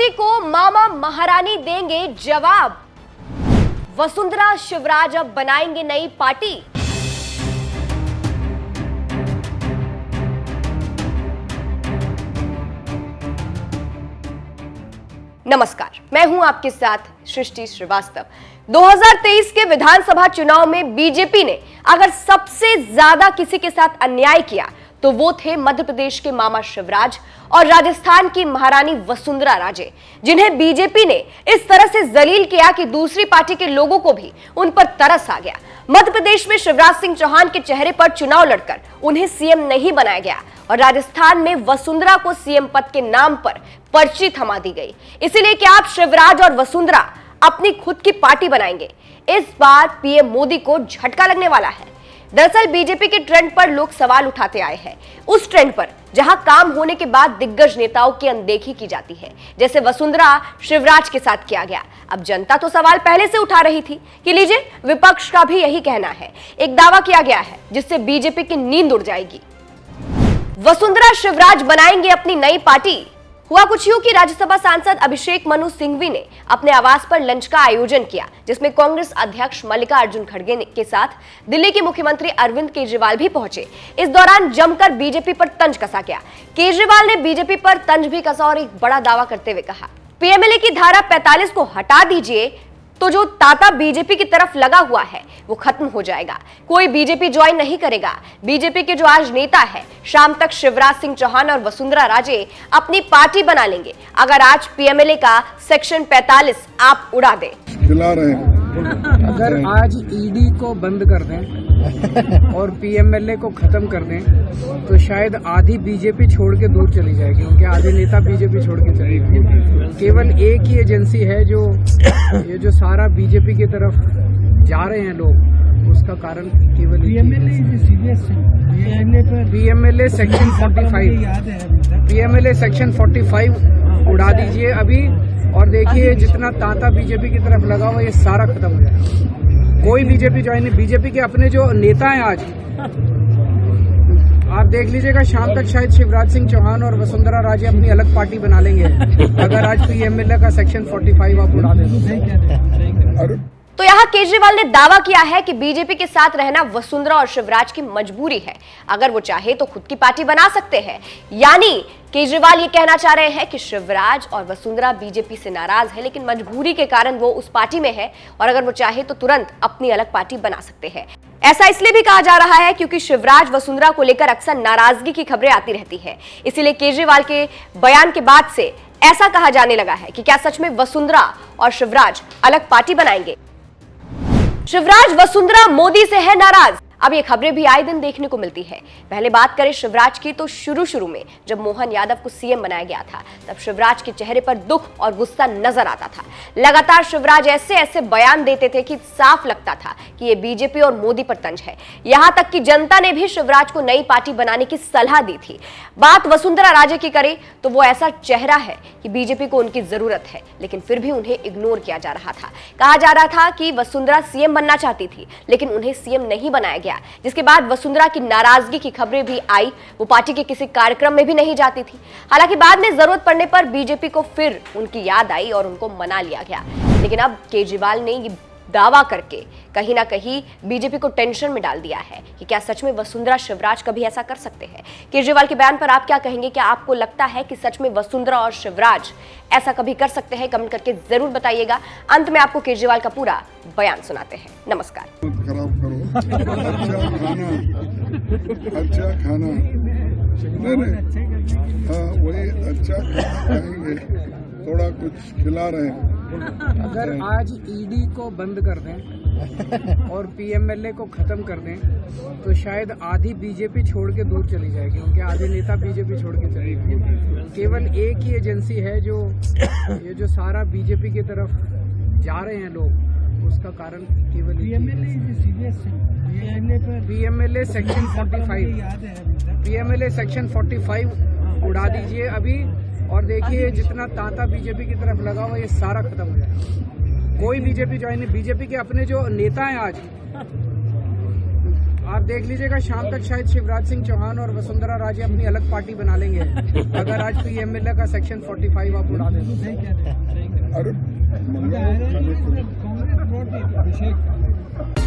मोदी को मामा महारानी देंगे जवाब। वसुंधरा शिवराज अब बनाएंगे नई पार्टी। नमस्कार, मैं हूं आपके साथ सृष्टि श्रीवास्तव। 2023 के विधानसभा चुनाव में बीजेपी ने अगर सबसे ज्यादा किसी के साथ अन्याय किया तो वो थे मध्य प्रदेश के मामा शिवराज और राजस्थान की महारानी वसुंधरा राजे, जिन्हें बीजेपी ने इस तरह से जलील किया कि दूसरी पार्टी के लोगों को भी उन पर तरस आ गया। मध्य प्रदेश में शिवराज सिंह चौहान के चेहरे पर चुनाव लड़कर उन्हें सीएम नहीं बनाया गया और राजस्थान में वसुंधरा को सीएम पद के नाम पर पर्ची थमा दी गई। इसीलिए कि आप शिवराज और वसुंधरा अपनी खुद की पार्टी बनाएंगे। इस बार पीएम मोदी को झटका लगने वाला है। दरअसल बीजेपी के ट्रेंड पर लोग सवाल उठाते आए हैं, उस ट्रेंड पर जहां काम होने के बाद दिग्गज नेताओं की अनदेखी की जाती है, जैसे वसुंधरा शिवराज के साथ किया गया। अब जनता तो सवाल पहले से उठा रही थी कि लीजिए, विपक्ष का भी यही कहना है। एक दावा किया गया है जिससे बीजेपी की नींद उड़ जाएगी। वसुंधरा शिवराज बनाएंगे अपनी नई पार्टी। हुआ कुछ यूं कि राज्यसभा सांसद अभिषेक मनु सिंघवी ने अपने आवास पर लंच का आयोजन किया, जिसमें कांग्रेस अध्यक्ष मल्लिकार्जुन खड़गे के साथ दिल्ली के मुख्यमंत्री अरविंद केजरीवाल भी पहुंचे। इस दौरान जमकर बीजेपी पर तंज कसा गया। केजरीवाल ने बीजेपी पर तंज भी कसा और एक बड़ा दावा करते हुए कहा, पीएमएलए की धारा 45 को हटा दीजिए तो जो तांता बीजेपी की तरफ लगा हुआ है वो खत्म हो जाएगा। कोई बीजेपी ज्वाइन नहीं करेगा। बीजेपी के जो आज नेता है, शाम तक शिवराज सिंह चौहान और वसुंधरा राजे अपनी पार्टी बना लेंगे अगर आज पीएमएलए का सेक्शन 45 आप उड़ा दे। अगर आज ईडी को बंद कर दें और पीएमएलए को खत्म कर दें तो शायद आधी बीजेपी छोड़ के दूर चली जाएगी, क्योंकि आधे नेता बीजेपी छोड़ के चले गए। केवल एक ही एजेंसी है जो सारा बीजेपी की तरफ जा रहे हैं लोग, उसका कारण केवल पीएमएलए सेक्शन 45 पीएमएलए सेक्शन 45 उड़ा दीजिए अभी, और देखिए जितना तांता बीजेपी की तरफ लगा हुआ ये सारा खत्म हो जाएगा। कोई बीजेपी ज्वाइन नहीं। बीजेपी के अपने जो नेता हैं आज आप देख लीजिएगा, शाम तक शायद शिवराज सिंह चौहान और वसुंधरा राजे अपनी अलग पार्टी बना लेंगे अगर आज पीएमएलए का सेक्शन 45 आप उड़ा दें। तो यहाँ केजरीवाल ने दावा किया है कि बीजेपी के साथ रहना वसुंधरा और शिवराज की मजबूरी है। अगर वो चाहे तो खुद की पार्टी बना सकते हैं। यानी केजरीवाल ये कहना चाह रहे हैं कि शिवराज और वसुंधरा बीजेपी से नाराज है, लेकिन मजबूरी के कारण वो उस पार्टी में है और अगर वो चाहे तो तुरंत अपनी अलग पार्टी बना सकते हैं। ऐसा इसलिए भी कहा जा रहा है क्योंकि शिवराज वसुंधरा को लेकर अक्सर नाराजगी की खबरें आती रहती है। इसीलिए केजरीवाल के बयान के बाद से ऐसा कहा जाने लगा है कि क्या सच में वसुंधरा और शिवराज अलग पार्टी बनाएंगे। शिवराज वसुंधरा मोदी से है नाराज। अब ये खबरें भी आए दिन देखने को मिलती है। पहले बात करें शिवराज की, तो शुरू में जब मोहन यादव को सीएम बनाया गया था तब शिवराज के चेहरे पर दुख और गुस्सा नजर आता था। लगातार शिवराज ऐसे बयान देते थे कि साफ लगता था कि ये बीजेपी और मोदी पर तंज है। यहां तक कि जनता ने भी शिवराज को नई पार्टी बनाने की सलाह दी थी। बात वसुंधरा राजे की करें तो वो ऐसा चेहरा है कि बीजेपी को उनकी जरूरत है, लेकिन फिर भी उन्हें इग्नोर किया जा रहा था। कहा जा रहा था कि वसुंधरा सीएम बनना चाहती थी, लेकिन उन्हें सीएम नहीं बनाया गया, जिसके बाद वसुंधरा की नाराजगी की खबरें भी आई। वो पार्टी के किसी कार्यक्रम में भी नहीं जाती थी। हालांकि बाद में जरूरत पड़ने पर बीजेपी को फिर उनकी याद आई और उनको मना लिया गया। लेकिन अब केजरीवाल ने ये दावा करके कहीं ना कहीं बीजेपी को टेंशन में डाल दिया है कि क्या सच में वसुंधरा शिवराज कभी ऐसा कर सकते हैं। केजरीवाल के बयान पर आप क्या कहेंगे? क्या आपको लगता है कि सच में वसुंधरा और शिवराज ऐसा कभी कर सकते हैं? कमेंट करके जरूर बताइएगा। अंत में आपको केजरीवाल का पूरा बयान सुनाते हैं। नमस्कार। अच्छा खाना वही अच्छा खाएंगे, थोड़ा कुछ खिला रहे हैं। अगर आज ईडी को बंद कर दें और पीएमएलए को खत्म कर दें तो शायद आधी बीजेपी छोड़ के दूर चली जाएगी, क्योंकि आधे नेता बीजेपी छोड़ के चले गए। केवल एक ही एजेंसी है जो सारा बीजेपी की तरफ जा रहे हैं लोग, उसका कारण केवल पीएमएलए सेक्शन 45 पीएमएलए सेक्शन 45 उड़ा दीजिए अभी, और देखिए जितना तांता बीजेपी की तरफ लगा हुआ ये सारा खत्म हो जाएगा। कोई बीजेपी ज्वाइन नहीं। बीजेपी के अपने जो नेता हैं आज आप देख लीजिएगा शाम तक शायद शिवराज सिंह चौहान और वसुंधरा राजे अपनी अलग पार्टी बना लेंगे अगर आज पीएमएलए का सेक्शन 45 आप उड़ा दें। अरे मंगल खाने के लिए